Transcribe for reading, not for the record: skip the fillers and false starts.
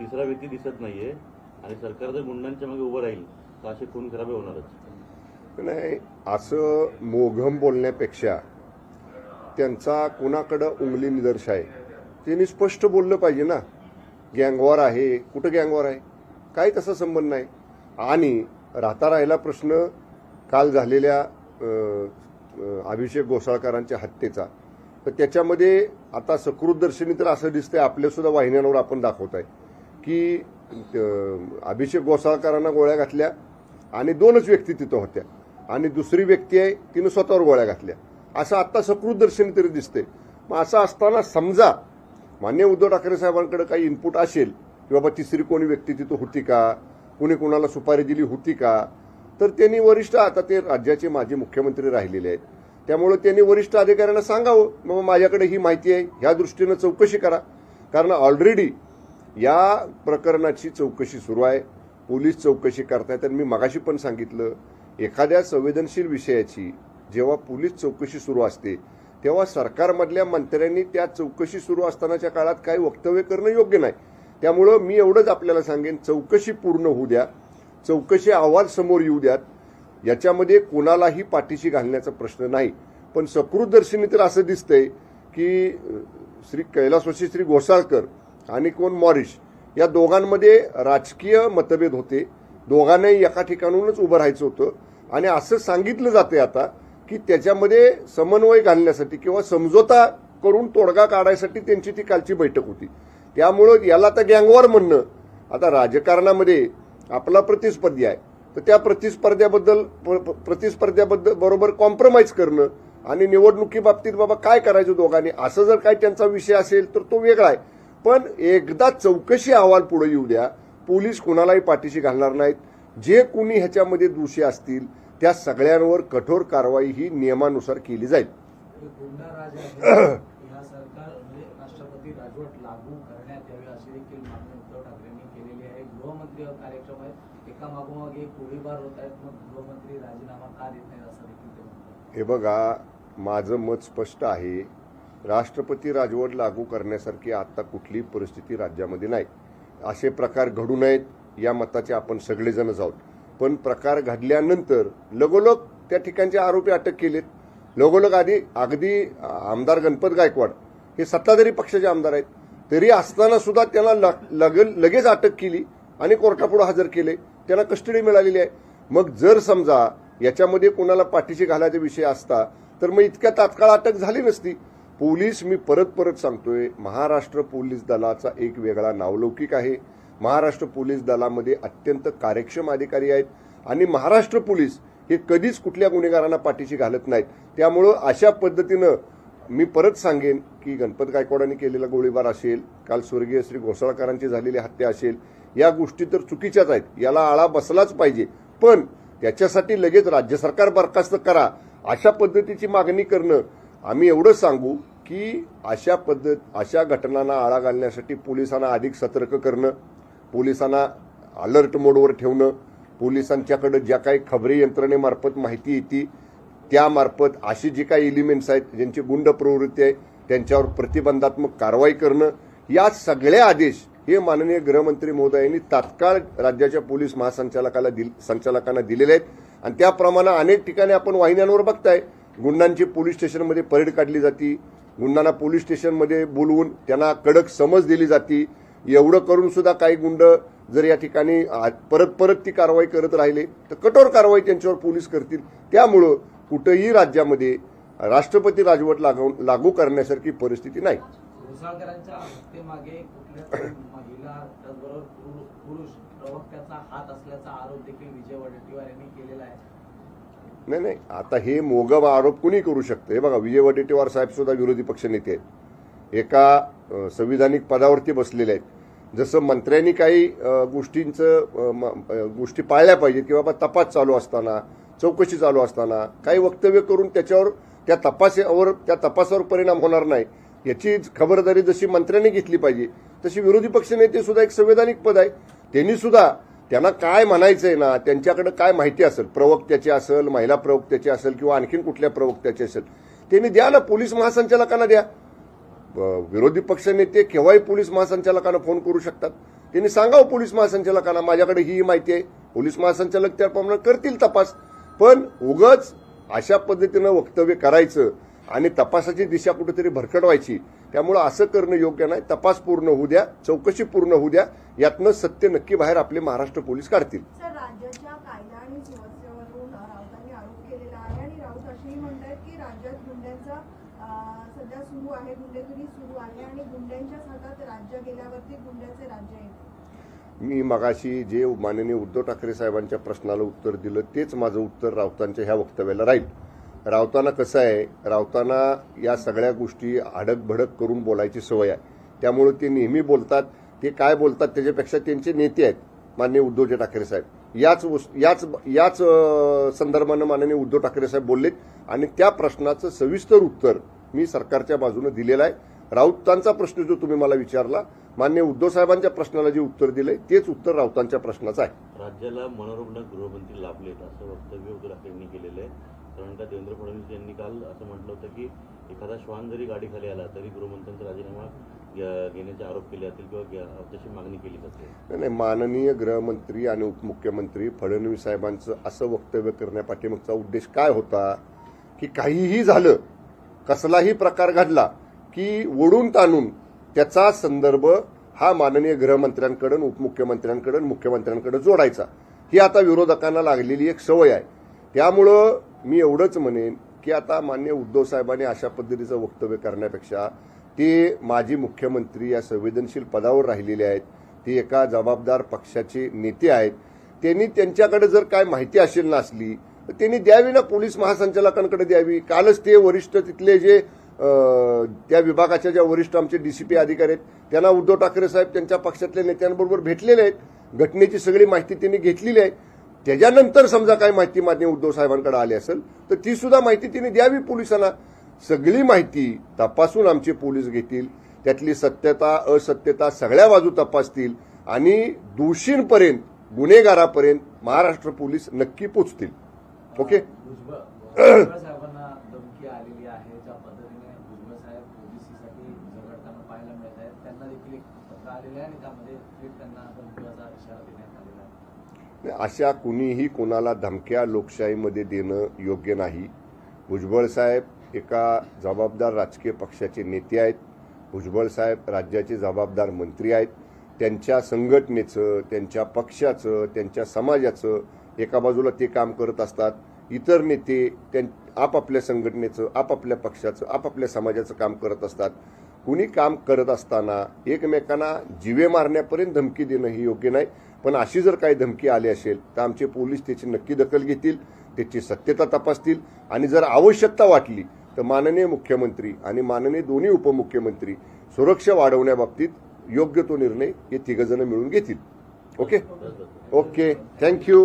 तिसरा व्यक्ती दिसत नाहीये आणि सरकार जर गुंडांच्या मागे उभं राहील तर असे खून खराबे होणारच. नाही, असं मोघम बोलण्यापेक्षा त्यांचा कुणाकडं उंगली निदर्श आहे त्यांनी स्पष्ट बोललं पाहिजे ना. गँगवॉर आहे, कुठं गँगवॉर आहे, काही तसा संबंध नाही. आणि राहिला प्रश्न काल झालेल्या अभिषेक घोसाळकरांच्या हत्येचा, तर त्याच्यामध्ये आता सकृतदर्शनी तर असं दिसतंय, आपल्यासुद्धा वाहिन्यांवर आपण दाखवत आहे की अभिषेक घोसाळकरांना गोळ्या घातल्या आणि 2च व्यक्ती तिथं होत्या आणि दुसरी व्यक्ती आहे तिनं स्वतःवर गोळ्या घातल्या, असं आता सकृतदर्शनी तरी दिसतंय. मग असं असताना समजा मान्य उद्धव ठाकरे साहेबांकडे काही इनपुट असेल की बाबा तिसरी कोणी व्यक्ती तिथं होती का, कुणी कुणाला सुपारी दिली होती का, तर त्यांनी वरिष्ठ, आता ते राज्याचे माजी मुख्यमंत्री राहिलेले आहेत, त्यामुळे त्यांनी वरिष्ठ अधिकाऱ्यांना सांगावं मग माझ्याकडे ही माहिती आहे, ह्या दृष्टीनं चौकशी करा. कारण ऑलरेडी या प्रकरणाची चौकशी सुरू आहे, पोलीस चौकशी करतायत. आणि मी मगाशी पण सांगितलं, एखाद्या संवेदनशील विषयाची जेव्हा पोलीस चौकशी सुरू असते तेव्हा सरकारमधल्या मंत्र्यांनी त्या चौकशी सुरू असतानाच्या काळात काही वक्तव्य करणं योग्य नाही. त्यामुळं मी एवढंच आपल्याला सांगेन, चौकशी पूर्ण होऊ द्या, चौकशी अहवाल समोर येऊ द्यात, याच्यामध्ये कोणालाही पाठीशी घालण्याचा प्रश्न नाही. पण सकृतदर्शनी तर असं दिसतंय की श्री कैलासवासी श्री घोसाळकर आणि कोण मॉरिस या दोघांमध्ये राजकीय मतभेद होते, दोघांनाही एका ठिकाणूनच उभं राहायचं होतं. आणि असं सांगितलं जाते आता की त्याच्यामध्ये समन्वय घालण्यासाठी किंवा समझोता करून तोडगा काढायसाठी त्यांची ती कालची बैठक होती. त्यामुळं याला आता गँगवॉर म्हणणं, आता राजकारणामध्ये आपला प्रतिस्पर्धी आहे तर त्या प्रतिस्पर्ध्याबद्दल बरोबर कॉम्प्रोमाइज करणं आणि निवडणुकीबाबतीत बाबा काय करायचं दोघांनी, असं जर काही त्यांचा विषय असेल तर तो वेगळा आहे. पण एकदा चौकशी अहवाल पुढे येऊ द्या, पोलीस कुणालाही पाठीशी घालणार नाहीत. जे कुणी ह्याच्यामध्ये दोषी असतील त्या सगळ्यांवर कठोर कारवाई ही नियमानुसार केली जाईल. राष्ट्रपती राजवट लागू करण्यात यावी अशी देखील मागणी उद्धव ठाकरेंनी केलेली आहे. गृहमंत्री कार्यक्रम आहेत, एका मागोमाग एक गोळीबार होत आहेत, मग गृहमंत्री राजीनामा का देत नाहीत असं देखील ते म्हणतात. हे बघा, माझं मत स्पष्ट आहे, राष्ट्रपती राजवट लागू करण्यासारखी आता कुठलीही परिस्थिती राज्यामध्ये नाही. असे प्रकार घडू नयेत या मताचे आपण सगळेजण आहोत. पण प्रकार घडल्यानंतर लगोलग त्या ठिकाणचे आरोपी अटक केलेत. लगोलग अगदी आमदार गणपत गायकवाड हे सत्ताधारी पक्षाचे आमदार आहेत, तरी असताना सुद्धा त्यांना लगेच अटक केली आणि कोर्टापुढे हजर केले, त्यांना कस्टडी मिळालेली आहे. मग जर समजा याच्यामध्ये कोणाला पाठीशी घालायचा विषय असता तर मग इतक्या तात्काळ अटक झाली नसती. पोलीस, मी परत सांगतोय, महाराष्ट्र पोलीस दलाचा एक वेगळा नावलौकिक आहे. महाराष्ट्र पोलीस दलामध्ये अत्यंत कार्यक्षम अधिकारी आहेत आणि महाराष्ट्र पोलीस हे कधीच कुठल्या गुन्हेगारांना पाठीशी घालत नाहीत. त्यामुळं अशा पद्धतीनं मी परत सांगेन की गणपत गायकवाडांनी केलेला गोळीबार असेल, काल स्वर्गीय श्री घोसाळकरांची झालेली हत्या असेल, या गोष्टी तर चुकीच्याच आहेत, याला आळा बसलाच पाहिजे. पण त्याच्यासाठी लगेच राज्य सरकार बरखास्त करा अशा पद्धतीची मागणी करणं, आम्ही एवढंच सांगू की अशा घटनांना आळा घालण्यासाठी पोलिसांना अधिक सतर्क करणं, पोलिसांना अलर्ट मोडवर ठेवणं, पोलिसांच्याकडे ज्या काही खबरी यंत्रणेमार्फत माहिती येते त्यामार्फत अशी जी काही एलिमेंट्स आहेत ज्यांची गुंड प्रवृत्ती आहे त्यांच्यावर प्रतिबंधात्मक कारवाई करणं, या सगळे आदेश हे माननीय गृहमंत्री महोदयांनी तात्काळ राज्याच्या पोलीस महासंचालकांना दिलेले आहेत. आणि त्याप्रमाणे अनेक ठिकाणी आपण वाहिन्यांवर बघताय, गुंडांची पोलीस स्टेशनमध्ये परेड काढली जाते, गुंडांना पोलीस स्टेशनमध्ये बोलवून त्यांना कडक समज दिली जाते. एवढं करून सुद्धा काही गुंड जर या ठिकाणी परत ती कारवाई करत राहिले तर कठोर कारवाई त्यांच्यावर पोलीस करतील. त्यामुळं कुठेही राज्यामध्ये राष्ट्रपती राजवट लागू करण्यासारखी परिस्थिती नाही. घोसाळकरांच्या हत्येमागे कुठल्या महिला त्याचबरोबर पुरुष प्रवक्त्याचा हात असल्याचा आरोप देखील विजय वडेट्टीवार यांनी केलेला आहे. नाही, आता हे मोगम आरोप कुणी करू शकतं. हे बघा, विजय वडेट्टीवार साहेब सुद्धा विरोधी पक्षनेते आहेत, एका संविधानिक पदावरती बसलेले आहेत. जसं मंत्र्यांनी काही गोष्टी पाळल्या पाहिजेत की बाबा तपास चालू असताना, चौकशी चालू असताना काही वक्तव्य करून त्या तपासावर परिणाम होणार नाही याची खबरदारी जशी मंत्र्यांनी घेतली पाहिजे तशी विरोधी पक्षनेते सुद्धा एक संवैधानिक पद आहे. त्यांना काय म्हणायचंय ना, त्यांच्याकडे काय माहिती असेल, प्रवक्त्याची असेल, महिला प्रवक्त्याची असेल किंवा आणखीन कुठल्या प्रवक्त्याची असेल, त्यांनी द्या ना, पोलीस महासंचालकांना द्या. विरोधी पक्ष नेते केव्हाही पोलीस महासंचालकांना फोन करू शकतात. त्यांनी सांगावं पोलीस महासंचालकांना माच्याकडे ही माहिती आहे, पोलीस महासंचालक त्याप्रमाणे करतील तपास. पण उगाच अशा पद्धतीनं वक्तव्य करायचं आणि तपासाची दिशा कुठेतरी भरकटवायची, त्यामुळं असं करणं योग्य नाही. तपास पूर्ण होऊ द्या, चौकशी पूर्ण होऊ द्या, यातनं सत्य नक्की बाहेर आपले महाराष्ट्र पोलीस काढतील. सर, राज्याच्या कायदा आणि सुव्यवस्थेवरून राऊतांनी आरोप केलेला आहे आणि राऊत असेही म्हणतात की राज्यात गुंड्यांचा सध्या सुरू आहे, गुंडेगिरी सुरू आहे आणि गुंड्यांच्याच हातात राज्य गेल्यावरती गुंड्याचे राज्य येते. मी मगाशी जे माननीय उद्धव ठाकरे साहेबांच्या प्रश्नाला उत्तर दिलं तेच माझं उत्तर राऊतांच्या ह्या वक्तव्याला राहील. राऊतांना कसं आहे, राऊतांना या सगळ्या गोष्टी अडकभडक करून बोलायची सवय आहे. त्यामुळे ते नेहमी बोलतात. ते काय बोलतात त्याच्यापेक्षा त्यांचे नेते आहेत माननीय उद्धवजी ठाकरे साहेब, याच संदर्भानं माननीय उद्धव ठाकरे साहेब बोललेत आणि त्या प्रश्नाचं सविस्तर उत्तर मी सरकारच्या बाजूने दिलेलं आहे. राऊतांचा प्रश्न जो तुम्ही मला विचारला, माननीय उद्धव साहेबांच्या प्रश्नाला जे उत्तर दिलंय तेच उत्तर राऊतांच्या प्रश्नाचं आहे. राज्याला मनोरुग्ण गृहमंत्री लाभलेत असं वक्तव्य उद्धव ठाकरेंनी केलेलं आहे. कारण का देवेंद्र फडणवीस यांनी काल असं म्हटलं होतं की एखादा श्वान जरी गाडीखाली आला तरी गृहमंत्र्यांचा राजीनामा घेण्याचे आरोप केले जातील किंवा तशी मागणी केली जाते. नाही, माननीय गृहमंत्री आणि उपमुख्यमंत्री फडणवीस साहेबांचं असं वक्तव्य करण्यापाठीमागचा उद्देश काय होता की काहीही झालं, कसलाही प्रकार घडला की ओढून ताणून त्याचा संदर्भ हा माननीय गृहमंत्र्यांकडे, उपमुख्यमंत्र्यांकडे, मुख्यमंत्र्यांकडे जोडायचा. ही आता विरोधकांना लागलेली एक सवय आहे. त्यामुळं मी एवढंच म्हणेन की आता माननीय उद्धव साहेबांनी अशा पद्धतीचं वक्तव्य करण्यापेक्षा ते माजी मुख्यमंत्री या संवेदनशील पदावर राहिलेले आहेत, ते एका जबाबदार पक्षाचे नेते आहेत. त्यांनी त्यांच्याकडे जर काय माहिती असेल नसली तर त्यांनी द्यावी ना, पोलीस महासंचालकांकडे द्यावी. कालच ते वरिष्ठ तिथले जे त्या विभागाच्या ज्या वरिष्ठ आमचे डीसीपी अधिकारी आहेत त्यांना उद्धव ठाकरे साहेब त्यांच्या पक्षातल्या नेत्यांबरोबर भेटलेले आहेत. घटनेची सगळी माहिती त्यांनी घेतलेली आहे. त्याच्यानंतर समजा काही माहिती माननीय उद्धव साहेबांकडे आली असेल तर ती सुद्धा माहिती त्यांनी द्यावी पोलिसांना. सगळी माहिती तपासून आमचे पोलीस घेतील, त्यातली सत्यता असत्यता सगळ्या बाजू तपासतील आणि दोषींपर्यंत, गुन्हेगारापर्यंत महाराष्ट्र पोलीस नक्की पोचतील. ओके. भुजबळ साहेबांना धमकी आलेली आहे, ज्या पद्धतीने भुजबळ साहेब ओबीसीसाठी झगडताना पाहायला मिळत आहेत, त्यांना देखील एक पत्र आलेलं आहे आणि त्यामध्ये थेट त्यांना धमकीचा इशारा देण्यात आलेला आहे. अशा कुणीही कोणाला धमक्या लोकशाहीमध्ये देणं योग्य नाही. भुजबळ साहेब एका जबाबदार राजकीय पक्षाचे नेते आहेत. भुजबळ साहेब राज्याचे जबाबदार मंत्री आहेत. त्यांच्या संघटनेचं, त्यांच्या पक्षाचं, त्यांच्या समाजाचं एका बाजूला ते काम करत असतात. इतर नेते आपापल्या संघटनेचं, आपापल्या पक्षाचं, आपापल्या समाजाचं काम करत असतात. कुणी काम करत असताना एकमेकांना जीवे मारण्यापर्यंत धमकी देणं ही योग्य नाही. पण अशी जर काही धमकी आली असेल तर आमचे पोलीस त्याची नक्की दखल घेतील, त्याची सत्यता तपासतील आणि जर आवश्यकता वाटली तर माननीय मुख्यमंत्री आणि माननीय दोन्ही उपमुख्यमंत्री सुरक्षा वाढवण्याबाबतीत योग्य तो निर्णय हे तिघजण मिळून घेतील. Okay, thank you.